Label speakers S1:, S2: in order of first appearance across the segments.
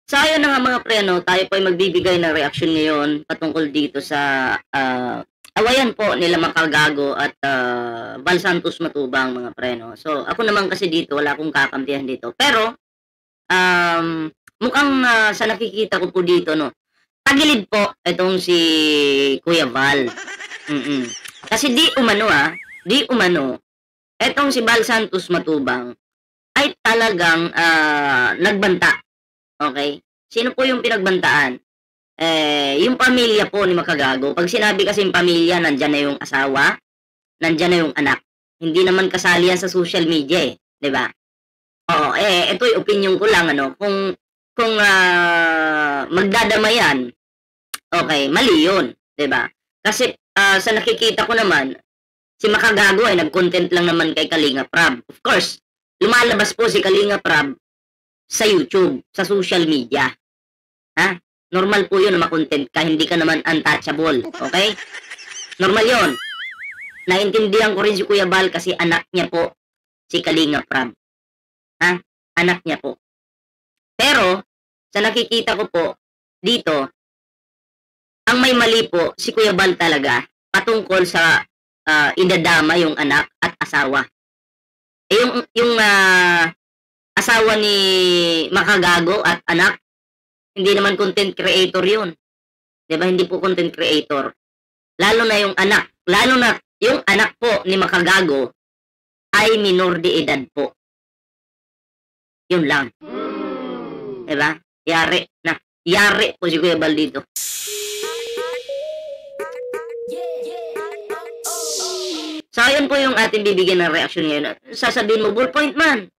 S1: So ayun na nga mga pre, no, tayo po ay magbibigay ng reaksyon ngayon patungkol dito sa awayan po nila Makagago at Val Santos Matubang mga pre, no. So ako naman kasi dito wala akong kakampihan dito. Pero mukhang sa nakikita ko po dito, no, tagilid po itong si Kuya Val. Kasi di umano etong si Val Santos Matubang ay talagang nagbanta. Okay? Sino po yung pinagbantaan? Yung pamilya po ni Makagago. Pag sinabi kasing pamilya, nandyan na yung asawa, nandyan na yung anak. Hindi naman kasali yan sa social media eh. 'Di ba? Oo, ito yung opinion ko lang, ano, kung magdadamayan, okay, mali yun. 'Di ba? Kasi sa nakikita ko naman, si Makagago ay nag-content lang naman kay Kalinga Prab. Of course, lumalabas po si Kalinga Prab sa YouTube, sa social media. Ha? Normal po yun na makontent ka, hindi ka naman untouchable. Okay? Normal yun. Naintindihan ko rin si Kuya Val kasi anak niya po si Kalinga Prab. Ha? Anak niya po. Pero, sa nakikita ko po, dito, ang may mali po, si Kuya Val talaga, patungkol sa idadama yung anak at asawa. Yung asawa ni Makagago at anak, hindi naman content creator yun. 'Di ba? Hindi po content creator. Lalo na yung anak. Lalo na yung anak po ni Makagago ay minor de edad po. Yun lang. 'Di ba? Yari na. Yari po si Kuya Val dito. So, ayun po yung ating bibigyan ng reaction ngayon. Sasabihin mo, ballpoint man.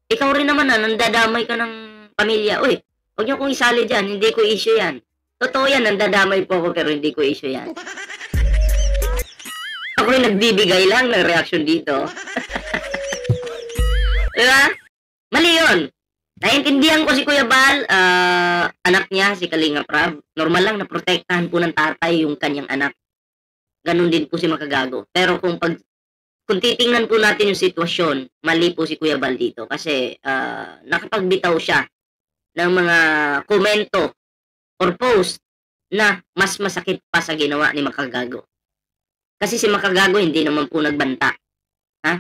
S1: Ikaw rin naman nandadamay ka ng pamilya. Uy, huwag niyo kong isali dyan, hindi ko issue yan. Totoo yan, nandadamay po ako pero hindi ko issue yan. Ako yung nagbibigay lang ng reaction dito. Diba? Mali yun. Naiintindihan ko si Kuya Val, anak niya, si Kalinga Prab. Normal lang na protektahan po ng tatay yung kanyang anak. Ganon din po si Makagago. Pero kung titingnan po natin yung sitwasyon, mali po si Kuya Val dito kasi nakapagbitaw siya ng mga komento or post na mas masakit pa sa ginawa ni Makagago. Kasi si Makagago hindi naman po nagbanta. Ha?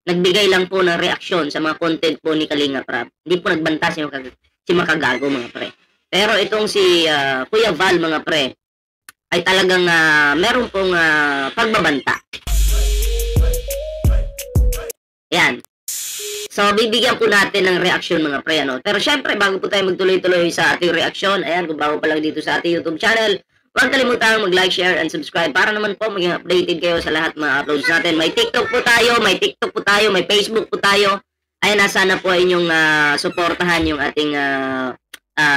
S1: Nagbigay lang po ng reaksyon sa mga content po ni Kalinga Prab. Hindi po nagbanta si Makagago mga pre. Pero itong si Kuya Val mga pre, ay talagang meron pong pagbabanta. Yan. So, bibigyan po natin ng reaksyon mga pre, ano. Pero syempre, bago po tayo magtuloy-tuloy sa ating reaksyon, ayan, kung bago pa lang dito sa ating YouTube channel, huwag kalimutan mag-like, share, and subscribe para naman po maging updated kayo sa lahat mga uploads natin. May TikTok po tayo, may Facebook po tayo. Ayan, sana po inyong suportahan yung ating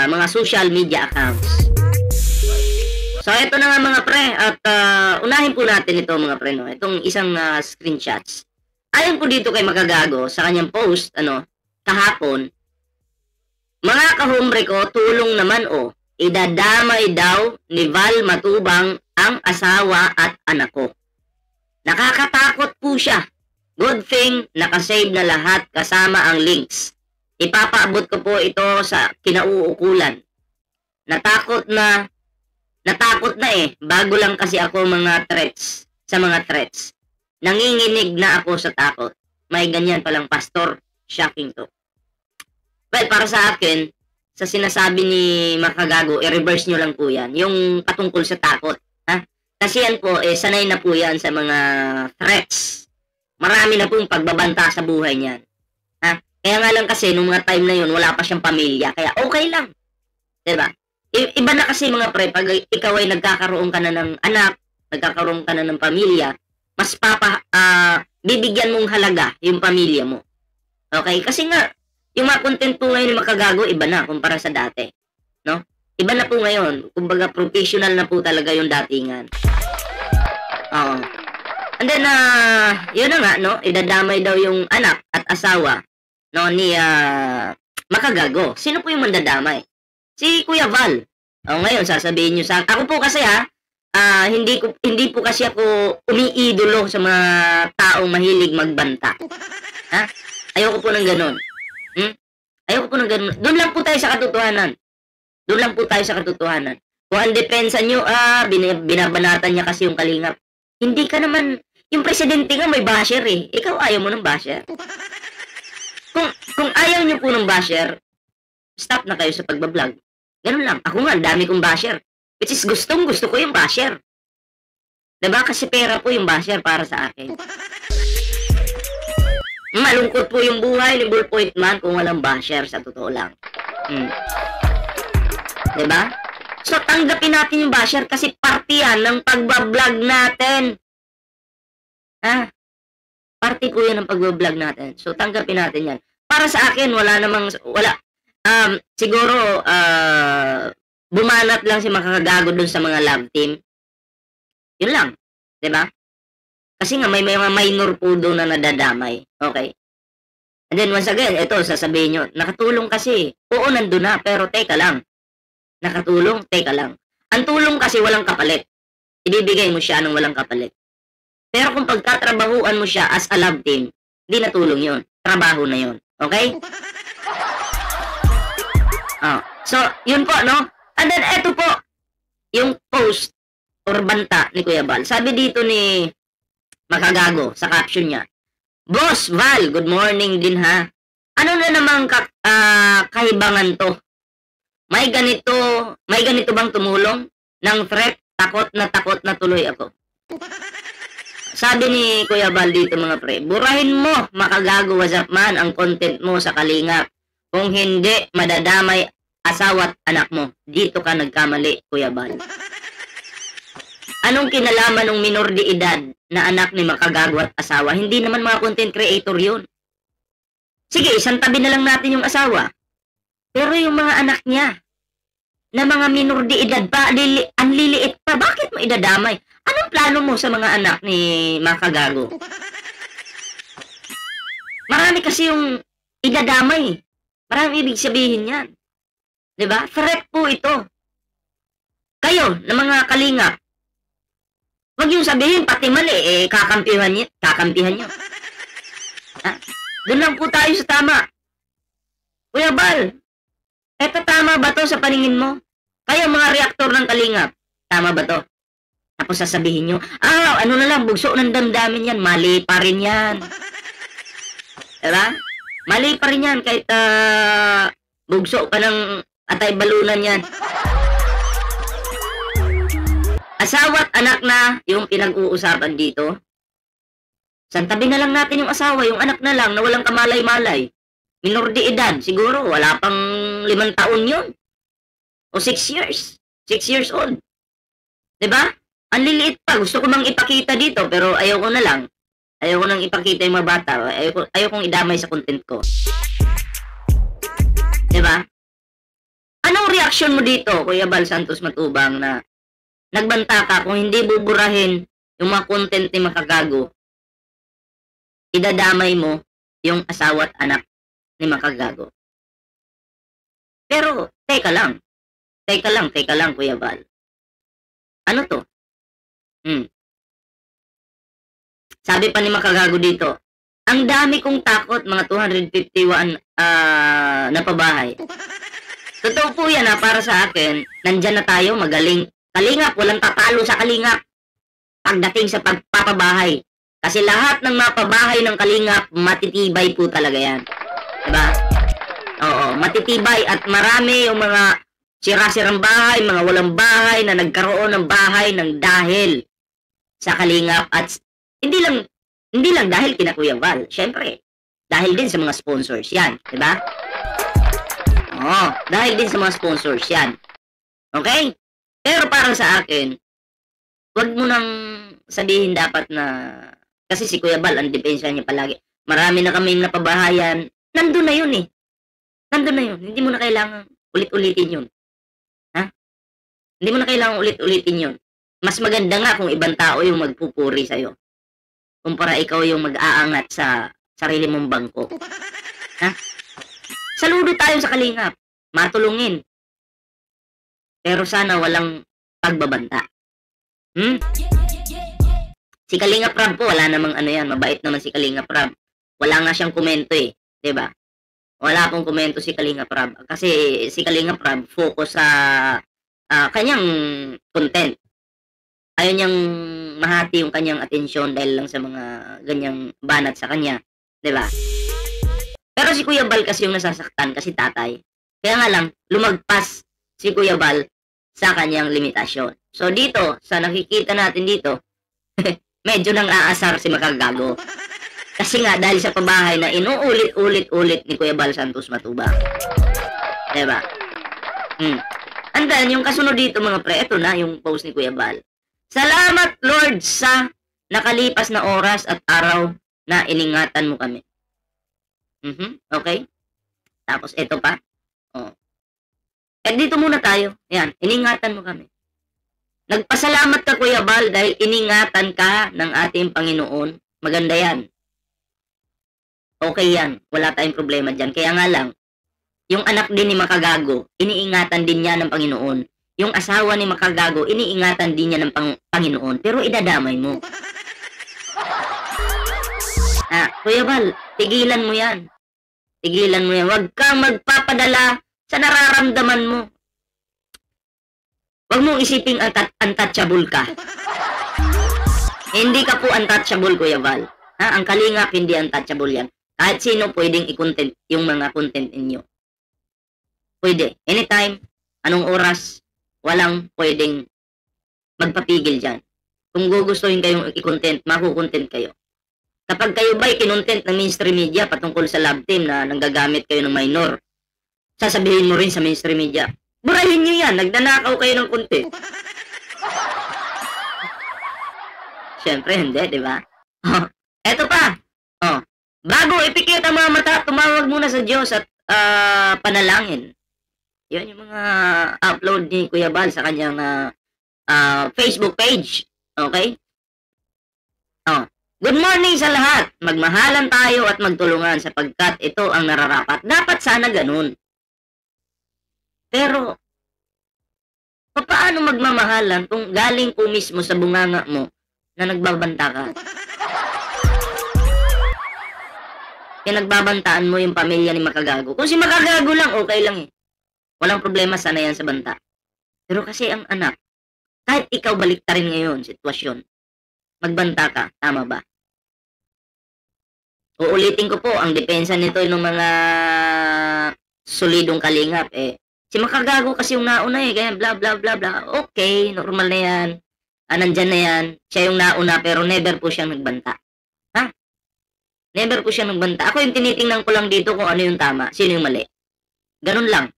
S1: mga social media accounts. So, ito na nga mga pre, at unahin po natin ito mga pre, no? Itong isang screenshots. Ayon po dito kay Makagago sa kanyang post, kahapon, mga kahumbre ko, tulong naman idadamay daw ni Val Matubang ang asawa at anak ko. Nakakatakot po siya. Good thing, nakasave na lahat kasama ang links. Ipapaabot ko po ito sa kinauukulan. Natakot na bago lang kasi ako sa mga threats. Nanginginig na ako sa takot. May ganyan palang pastor. Shocking to. Well, para sa akin, sa sinasabi ni Makagago, i-reverse nyo lang po yan. Yung patungkol sa takot. Ha? Kasi yan po, sanay na po yan sa mga threats. Marami na pong pagbabanta sa buhay niyan. Ha? Kaya nga lang kasi, nung mga time na yun, wala pa siyang pamilya. Kaya okay lang. Diba? Iba na kasi mga pre, pag ikaw ay nagkakaroon ka na ng anak, nagkakaroon ka na ng pamilya, mas bibigyan mong halaga yung pamilya mo. Okay? Kasi nga, yung mga content po ngayon ni Makagago, iba na kumpara sa dati. No? Iba na po ngayon. Kumbaga, professional na po talaga yung datingan. Oo. And then, yun na nga, no? Idadamay daw yung anak at asawa, no, ni Makagago. Sino po yung mandadamay? Si Kuya Val. Ngayon, sasabihin nyo sa ako po kasi hindi po kasi ako umiidolo sa mga taong mahilig magbanta. Ha? Ayoko po ng ganun. Ayoko po ng ganun. Doon lang po tayo sa katotohanan. Doon lang po tayo sa katotohanan. Kung ang depensa nyo, binabanatan niya kasi yung Kalingap. Hindi ka naman, yung presidente nga may basher eh. Ikaw ayaw mo ng basher. Kung ayaw nyo po ng basher, stop na kayo sa pagbablog. Ganun lang. Ako nga, ang dami kong basher. Which is gusto ko yung basher. Diba? Kasi pera po yung basher para sa akin. Malungkot po yung buhay ni Bullpoint Man kung walang basher, sa totoo lang. Diba? So, tanggapin natin yung basher kasi parte yan ng pagbablog natin. Parte po yan ng pagbablog natin. So, tanggapin natin yan. Para sa akin, wala. Siguro, bumanat lang si makakagago dun sa mga love team. Yun lang. Diba? Kasi nga, may mga minor po doon na nadadamay. Okay? And then, once again, ito, sasabihin nyo, nakatulong kasi. Oo, nandun na, pero teka lang. Nakatulong, teka lang. Ang tulong kasi walang kapalit. Ibibigay mo siya ng walang kapalit. Pero kung pagtatrabahuan mo siya as a love team, hindi na tulong yun. Trabaho na yun. Okay? So, yun po, no? And then, eto po, yung post or banta ni Kuya Val. Sabi dito ni Makagago sa caption niya, Boss Val, good morning din ha. Ano na namang kahibangan to? May ganito bang tumulong? Ng threat, takot na tuloy ako. Sabi ni Kuya Val dito mga pre, burahin mo, Makagago, WhatsApp man ang content mo sa Kalingap. Kung hindi, madadamay asawa at anak mo. Dito ka nagkamali, Kuya Val. Anong kinalaman ng minor de edad na anak ni Makagago at asawa? Hindi naman mga content creator yun. Sige, isang tabi na lang natin yung asawa. Pero yung mga anak niya, na mga minor de edad pa, ang liliit pa, bakit mo idadamay? Anong plano mo sa mga anak ni Makagago? Marami kasi yung idadamay. Marami ibig sabihin yan. Diba? Threat po ito. Kayo, na mga Kalingap, wag yung sabihin, pati mali, kakampihan nyo. Doon lang po tayo sa tama. Kuya Bal, eto tama ba to sa paningin mo? Kayo mga reaktor ng Kalingap, tama ba to? Tapos sasabihin nyo, ano na lang, bugso ng damdamin yan, mali pa rin yan. Diba? Mali pa rin yan, kahit bugso pa ng atay balunan yan. Asawa at anak na yung pinag-uusapan dito. Santabi na lang natin yung asawa, yung anak na lang na walang kamalay-malay. Minor de edad, siguro wala pang 5 taon yun. O 6 years. 6 years old. Diba? Ang liliit pa. Gusto ko mang ipakita dito, pero ayaw ko na lang. Ayaw ko nang ipakita yung mga bata. Ayaw kong idamay sa content ko. Diba? Anong reaction mo dito, Kuya Val Santos Matubang, na nagbanta ka kung hindi buburahin yung mga content ni Makagago, idadamay mo yung asawa at anak ni Makagago. Pero, teka lang, Kuya Val. Ano to? Sabi pa ni Makagago dito, ang dami kong takot, mga 251 na pabahay. Totoo po yan para sa akin, nandyan na tayo, magaling. Kalingap, walang tatalo sa Kalingap pagdating sa pagpapabahay. Kasi lahat ng mapabahay ng Kalingap, matitibay po talaga yan. Diba? Oo, matitibay at marami yung mga sira-sirang bahay, mga walang bahay na nagkaroon ng bahay ng dahil sa Kalingap. At hindi lang dahil kina Kuya Val. Siyempre, dahil din sa mga sponsors yan. Diba? Oo, dahil din sa mga sponsors yan. Okay? Pero para sa akin, wag mo nang sabihin dapat na, kasi si Kuya Val, ang depensa niya palagi, marami na kaming napabahayan, nandun na yun eh. Nandun na yun. Hindi mo na kailangan ulit-ulitin yun. Ha? Hindi mo na kailangan ulit-ulitin yun. Mas maganda nga kung ibang tao yung magpupuri sa'yo. Kumpara ikaw yung mag-aangat sa sarili mong bangko. Ha? Saludo tayo sa Kalingap. Matulungin. Pero sana walang pagbabanta. Si Kalingap Rab po, wala namang ano yan. Mabait naman si Kalingap Rab. Wala nga siyang komento eh. Diba? Wala pong komento si Kalinga Prab. Kasi si Kalinga Prab focus sa kanyang content. Ayaw niyang mahati yung kanyang atensyon dahil lang sa mga ganyang banat sa kanya. 'Di ba? Pero si Kuya Bal kasi yung nasasaktan kasi tatay. Kaya nga lang, lumagpas si Kuya Bal sa kanyang limitasyon. So dito, sa nakikita natin dito, medyo nang aasar si Makagago. Kasi nga, dahil sa pabahay na inuulit-ulit-ulit ni Kuya Bal Santos Matubang. Diba? And then, yung kasunod dito mga pre, ito na yung post ni Kuya Bal. Salamat Lord sa nakalipas na oras at araw na iningatan mo kami. Okay? Tapos, ito pa. Oh. Eh, dito muna tayo. Yan, iningatan mo kami. Nagpasalamat ka Kuya Bal dahil iningatan ka ng ating Panginoon. Maganda yan. Okay yan. Wala tayong problema dyan. Kaya nga lang, yung anak din ni Makagago, iniingatan din niya ng Panginoon. Yung asawa ni Makagago, iniingatan din niya ng Panginoon. Pero idadamay mo. Kuya Bal, tigilan mo yan. Tigilan mo yan. Huwag kang magpapadala sa nararamdaman mo. Huwag mong isiping untouchable ka. Hindi ka po untouchable, Kuya Bal. Ang Kalingap, hindi untouchable yan. Kahit sino pwedeng i-content yung mga content ninyo. Pwede. Anytime, anong oras, walang pwedeng magpapigil dyan. Kung gugustuhin kayong i-content, makukontent kayo. Kapag kayo ba'y kinontent ng mainstream media patungkol sa love team na nanggagamit kayo ng minor, sasabihin mo rin sa mainstream media, burahin nyo yan, nagdanakaw kayo ng content. Siyempre, hindi, di ba? Eto pa. Bago ipikit ang mga mata, tumawag muna sa Diyos at panalangin. Yan yung mga upload ni Kuya Bal sa kanyang Facebook page. Okay? Good morning sa lahat. Magmahalan tayo at magtulungan sapagkat ito ang nararapat. Dapat sana ganun. Pero, paano magmamahalan kung galing po mismo sa bunganga mo na nagbabanta ka? Kaya nagbabantaan mo yung pamilya ni Makagago. Kung si Makagago lang, okay lang eh. Walang problema, sana yan sa banta. Pero kasi ang anak, kahit ikaw baliktarin ngayon, sitwasyon, magbanta ka, tama ba? Uulitin ko po, ang depensa nito ng mga solidong kalingap, si Makagago kasi yung nauna kaya bla bla bla bla. Okay, normal na yan. Nandyan na yan. Siya yung nauna pero never po siyang nagbanta. Never po siyang nagbanta. Ako yung tinitingnan ko lang dito kung ano yung tama, sino yung mali. Ganun lang.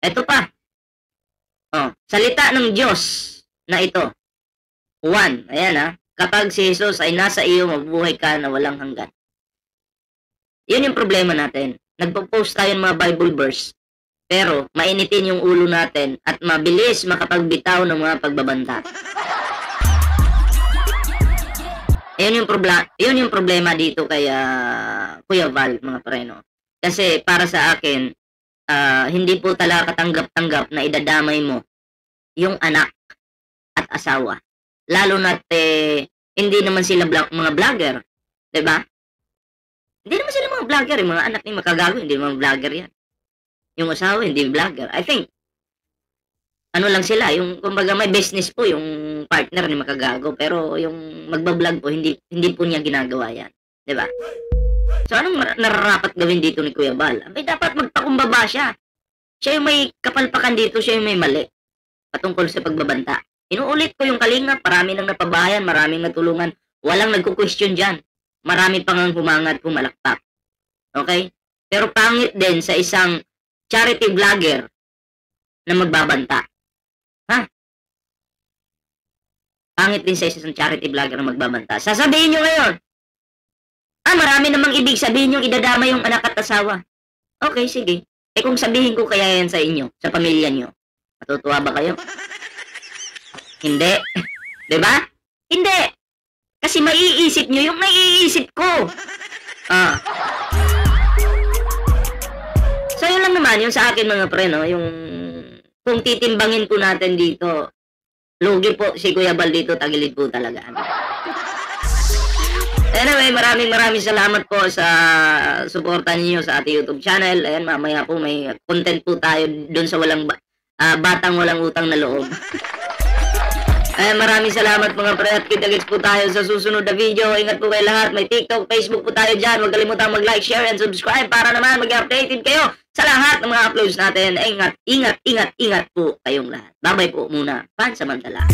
S1: Eto pa. Salita ng Diyos na ito. 1. Ayan kapag si Jesus ay nasa iyo, mabubuhay ka na walang hanggan. Yun yung problema natin. Nagpo-post tayo ng mga Bible verse, pero mainitin yung ulo natin at mabilis makapagbitaw ng mga pagbabanta. Yun yung problema dito kay Kuya Val, mga preno. Kasi para sa akin, hindi po talaga katanggap-tanggap na idadamay mo yung anak at asawa. Lalo na't hindi naman sila mga vlogger. Diba? Hindi naman sila mga vlogger. Yung mga anak ni Makagago, hindi naman vlogger yan. Yung asawa, hindi vlogger. I think, ano lang sila, yung kumbaga may business po yung partner ni Makagago, pero yung magbablog po, hindi po niya ginagawa yan. Diba? So, anong nararapat gawin dito ni Kuya Bal? Abay, dapat magpakumbaba siya. Siya yung may kapalpakan dito, siya yung may mali. Patungkol sa pagbabanta. Inuulit ko yung Kalingap, marami nang napabayan, maraming natulungan. Walang nagko-question dyan. Marami pang ang humangat, pumalakpak. Okay? Pero pangit din sa isang charity vlogger na magbabanta. Pangit din sa isang charity vlogger na magbabanta. Sasabihin nyo ngayon, marami namang ibig sabihin yung idadama yung anak at asawa. Okay, sige. Kung sabihin ko kaya yan sa inyo, sa pamilya nyo, matutuwa ba kayo? Hindi. Diba? Hindi. Kasi maiisip nyo yung naiisip ko. So, yun lang naman, yung sa akin mga pre, no? Yung, kung titimbangin po natin dito, lugi po si Kuya Bal dito, tagilid po talaga. Anyway, maraming salamat po sa suporta ninyo sa ating YouTube channel. Ayan, mamaya po may content po tayo doon sa batang walang utang na loob. Ayan, maraming salamat mga pre at kita-kits po tayo sa susunod na video. Ingat po kayo lahat. May TikTok, Facebook po tayo dyan. Huwag kalimutan mag-like, share, and subscribe para naman mag-updated kayo sa lahat ng mga uploads natin. Ingat po kayong lahat. Bye-bye po muna. Pansamantala.